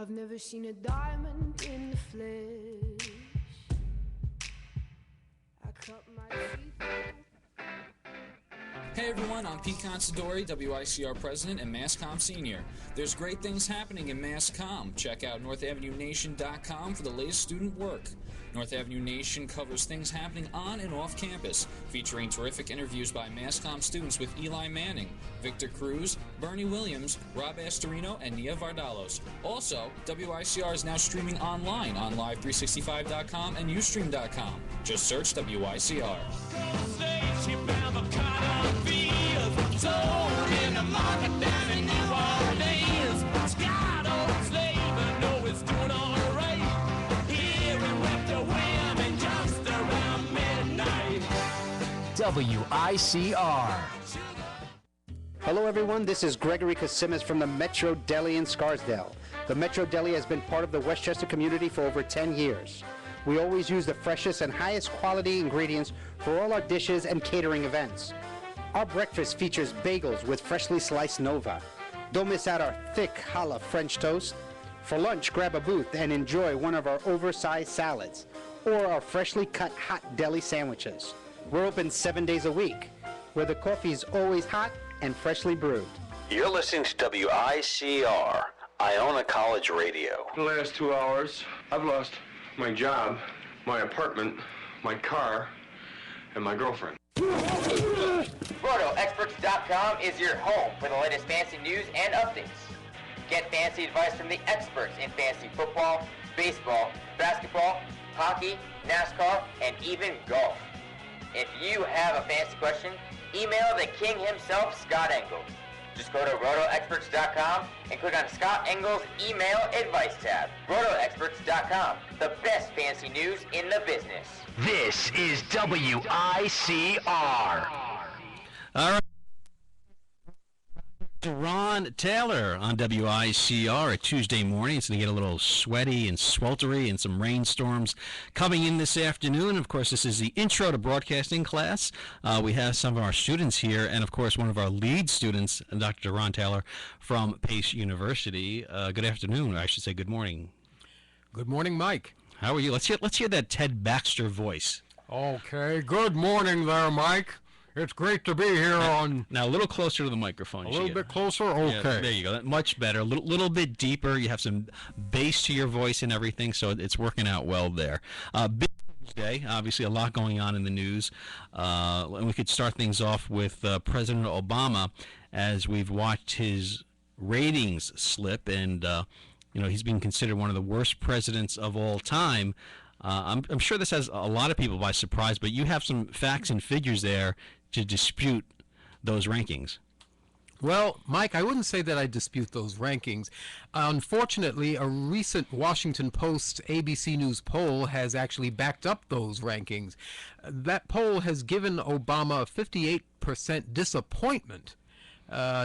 I've never seen a diamond in the flesh. I cut my teeth. Hey everyone, I'm Pete Considori, WICR President and MassCom Senior. There's great things happening in MassCom. Check out NorthAvenueNation.com for the latest student work. North Avenue Nation covers things happening on and off campus, featuring terrific interviews by MassCom students with Eli Manning, Victor Cruz, Bernie Williams, Rob Astorino, and Nia Vardalos. Also, WICR is now streaming online on Live365.com and Ustream.com. Just search WICR. WICR. Hello everyone, this is Gregory Kasimis from the Metro Deli in Scarsdale. The Metro Deli has been part of the Westchester community for over 10 years. We always use the freshest and highest quality ingredients for all our dishes and catering events. Our breakfast features bagels with freshly sliced Nova. Don't miss out our thick challah French toast. For lunch, grab a booth and enjoy one of our oversized salads or our freshly cut hot deli sandwiches. We're open 7 days a week, where the coffee is always hot and freshly brewed. You're listening to WICR, Iona College Radio. In the last 2 hours, I've lost my job, my apartment, my car, and my girlfriend. RotoExperts.com is your home for the latest fantasy news and updates. Get fantasy advice from the experts in fantasy football, baseball, basketball, hockey, NASCAR, and even golf. If you have a fantasy question, email the king himself, Scott Engel. Just go to RotoExperts.com and click on Scott Engel's email advice tab. RotoExperts.com, the best fantasy news in the business. This is WICR. All right. Ron Taylor on WICR a Tuesday morning. It's going to get a little sweaty and sweltery and some rainstorms coming in this afternoon. Of course, this is the Intro to Broadcasting class. We have some of our students here and, of course, one of our lead students, Dr. Ron Taylor from Pace University. Good afternoon, or I should say good morning. Good morning, Mike. How are you? Let's hear that Ted Baxter voice. Okay, good morning there, Mike. It's great to be here on... Now, a little closer to the microphone. A little bit closer? Okay. Yeah, there you go. Much better. A little bit deeper. You have some bass to your voice and everything, so it's working out well there. Big day. Obviously, a lot going on in the news. And we could start things off with President Obama, as we've watched his ratings slip, and he's being considered one of the worst presidents of all time. I'm sure this has a lot of people by surprise, but you have some facts and figures there to dispute those rankings. Well, Mike, I wouldn't say that I dispute those rankings. Unfortunately, a recent Washington Post ABC News poll has actually backed up those rankings. That poll has given Obama a 58%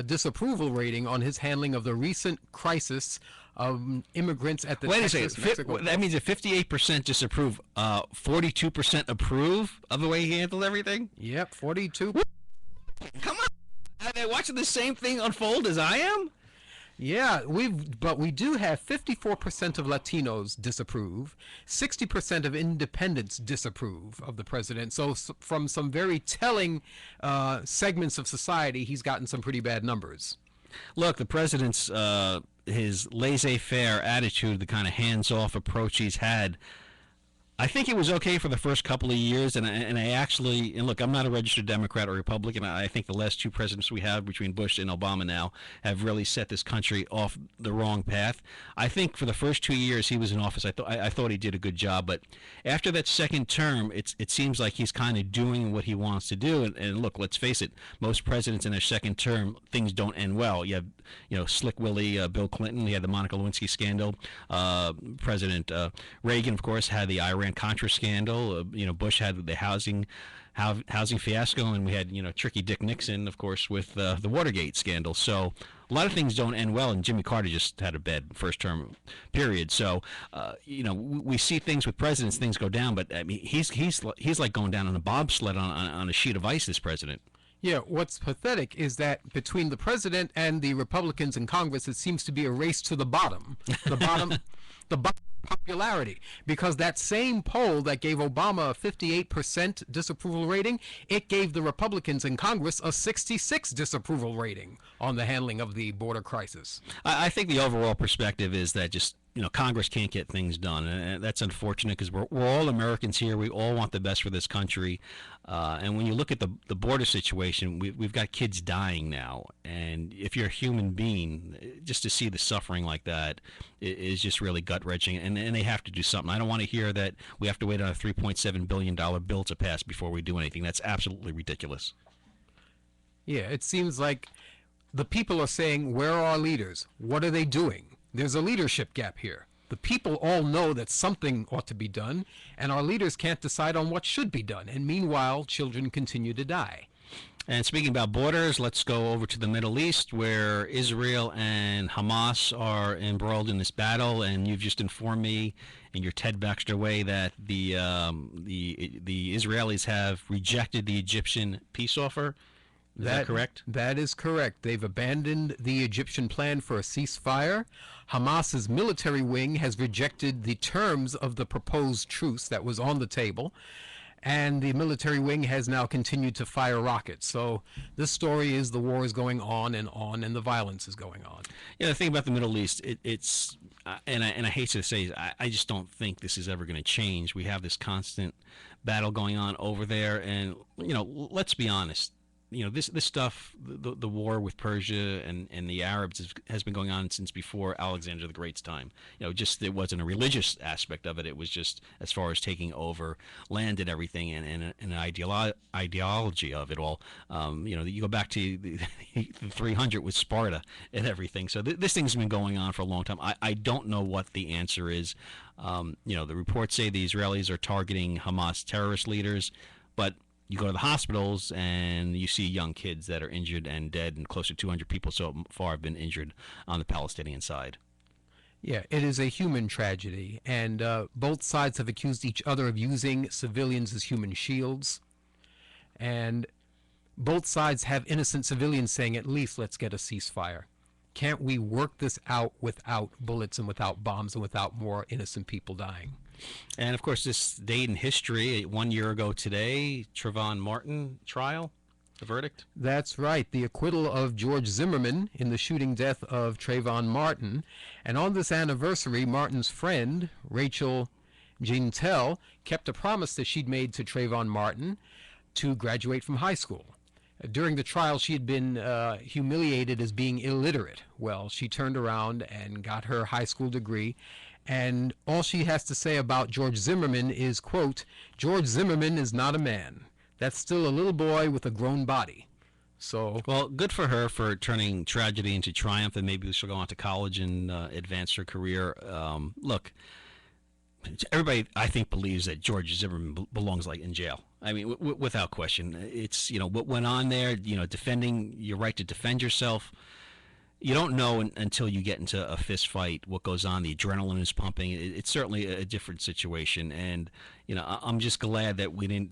disapproval rating on his handling of the recent crisis of immigrants at the Texas-Mexico. That means a 58% disapprove, 42% approve of the way he handled everything? Yep, 42. Come on. Are they watching the same thing unfold as I am? Yeah, but we do have 54% of Latinos disapprove, 60% of independents disapprove of the president. So from some very telling segments of society, he's gotten some pretty bad numbers. Look, the president's his laissez-faire attitude, the kind of hands-off approach he's had, I think it was okay for the first couple of years, and look, I'm not a registered Democrat or Republican. I think the last two presidents we have, between Bush and Obama now, have really set this country off the wrong path. I think for the first 2 years he was in office, I thought he did a good job, but after that second term, it seems like he's kind of doing what he wants to do. And look, let's face it, most presidents in their second term, things don't end well. You have, Slick Willie, Bill Clinton, he had the Monica Lewinsky scandal. President Reagan, of course, had the Iran-Contra scandal. Bush had the housing fiasco, and we had tricky Dick Nixon, of course, with the Watergate scandal. So a lot of things don't end well, and Jimmy Carter just had a bad first term period. So we see things with presidents, things go down, but I mean he's like going down on a bobsled on a sheet of ice. This president. Yeah, what's pathetic is that between the president and the Republicans in Congress, it seems to be a race to the bottom. The bottom, the bottom popularity. Because that same poll that gave Obama a 58% disapproval rating, it gave the Republicans in Congress a 66 disapproval rating on the handling of the border crisis. I think the overall perspective is that just Congress can't get things done, and that's unfortunate because we're all Americans here. We all want the best for this country, and when you look at the border situation, we've got kids dying now, and if you're a human being, just to see the suffering like that is just really gut-wrenching, and they have to do something. I don't want to hear that we have to wait on a $3.7 billion bill to pass before we do anything. That's absolutely ridiculous. Yeah, it seems like the people are saying, where are our leaders? What are they doing? There's a leadership gap here. The people all know that something ought to be done, and our leaders can't decide on what should be done. And meanwhile, children continue to die. And speaking about borders, let's go over to the Middle East, where Israel and Hamas are embroiled in this battle. And you've just informed me in your Ted Baxter way that the Israelis have rejected the Egyptian peace offer. Is that correct? That is correct. They've abandoned the Egyptian plan for a ceasefire. Hamas's military wing has rejected the terms of the proposed truce that was on the table, and the military wing has now continued to fire rockets. So this story is the war is going on, and the violence is going on. Yeah, the thing about the Middle East, it's and I hate to say, I just don't think this is ever going to change. We have this constant battle going on over there, and let's be honest. This stuff, the war with Persia and the Arabs has been going on since before Alexander the Great's time. Just it wasn't a religious aspect of it. It was just as far as taking over land and everything, and an ideology of it all. You go back to the 300 with Sparta and everything. So this thing's been going on for a long time. I don't know what the answer is. The reports say the Israelis are targeting Hamas terrorist leaders, but you go to the hospitals and you see young kids that are injured and dead, and close to 200 people so far have been injured on the Palestinian side. Yeah, it is a human tragedy, and both sides have accused each other of using civilians as human shields, and both sides have innocent civilians saying, at least let's get a ceasefire. Can't we work this out without bullets and without bombs and without more innocent people dying? And, of course, this date in history, 1 year ago today, Trayvon Martin trial, the verdict? That's right, the acquittal of George Zimmerman in the shooting death of Trayvon Martin. And on this anniversary, Martin's friend, Rachel Jeantel, kept a promise that she'd made to Trayvon Martin to graduate from high school. During the trial, she had been humiliated as being illiterate. Well, she turned around and got her high school degree. And all she has to say about George Zimmerman is, quote, George Zimmerman is not a man. That's still a little boy with a grown body. So, well, good for her for turning tragedy into triumph, and maybe she'll go on to college and advance her career. Look, everybody, I think, believes that George Zimmerman belongs in jail. I mean, without question. It's, what went on there, defending your right to defend yourself. You don't know until you get into a fist fight what goes on. The adrenaline is pumping. It's certainly a different situation. And, I'm just glad that we didn't,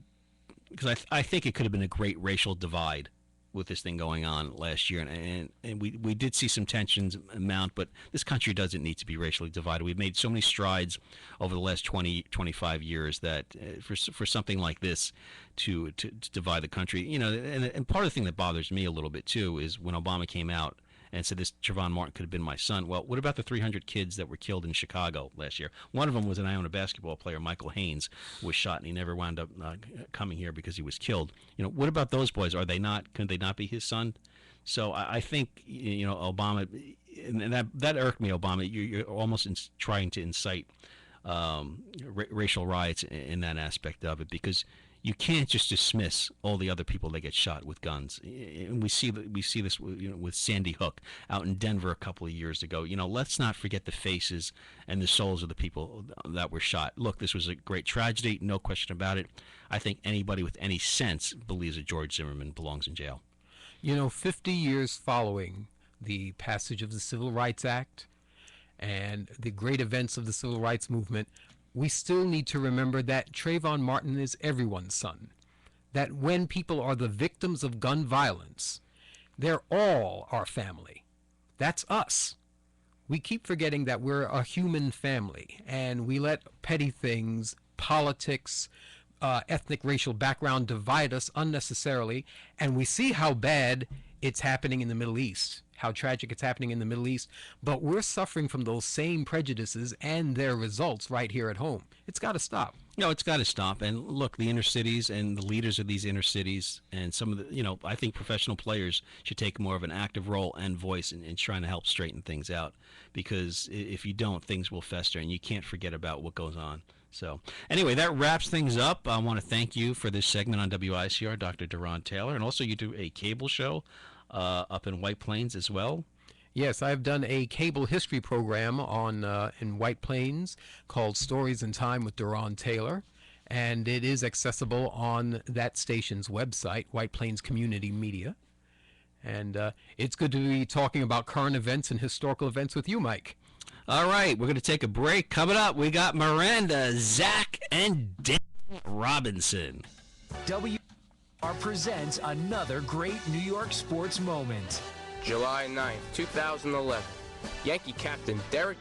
because I think it could have been a great racial divide with this thing going on last year. And we did see some tensions mount, but this country doesn't need to be racially divided. We've made so many strides over the last 20, 25 years that for something like this to divide the country, and part of the thing that bothers me a little bit too is when Obama came out and said this Trayvon Martin could have been my son. Well, what about the 300 kids that were killed in Chicago last year? One of them was an Iona basketball player, Michael Haynes, who was shot, and he never wound up coming here because he was killed. What about those boys? Could they not be his son? So I think, Obama, and that irked me, Obama. You're almost trying to incite racial riots in that aspect of it, because you can't just dismiss all the other people that get shot with guns. And we see this with Sandy Hook out in Denver a couple of years ago. Let's not forget the faces and the souls of the people that were shot. Look, this was a great tragedy, no question about it. I think anybody with any sense believes that George Zimmerman belongs in jail. 50 years following the passage of the Civil Rights Act and the great events of the Civil Rights Movement, we still need to remember that Trayvon Martin is everyone's son. that when people are the victims of gun violence, they're all our family. That's us. We keep forgetting that we're a human family, and we let petty things, politics, ethnic, racial background divide us unnecessarily, and we see how bad it's happening in the Middle East, how tragic it's happening in the Middle East, but we're suffering from those same prejudices and their results right here at home. It's got to stop. No, it's got to stop. And look, the inner cities and the leaders of these inner cities and some of the, I think professional players should take more of an active role and voice in trying to help straighten things out, because if you don't, things will fester and you can't forget about what goes on. So anyway, that wraps things up. I want to thank you for this segment on WICR, Dr. Deron Taylor, and also you do a cable show up in White Plains as well. Yes, I've done a cable history program on in White Plains called Stories in Time with Deron Taylor, and it is accessible on that station's website, White Plains Community Media. And it's good to be talking about current events and historical events with you, Mike. All right, we're going to take a break. Coming up, we got Miranda, Zach, and Dan Robinson. WR presents another great New York sports moment. July 9th, 2011. Yankee captain Derek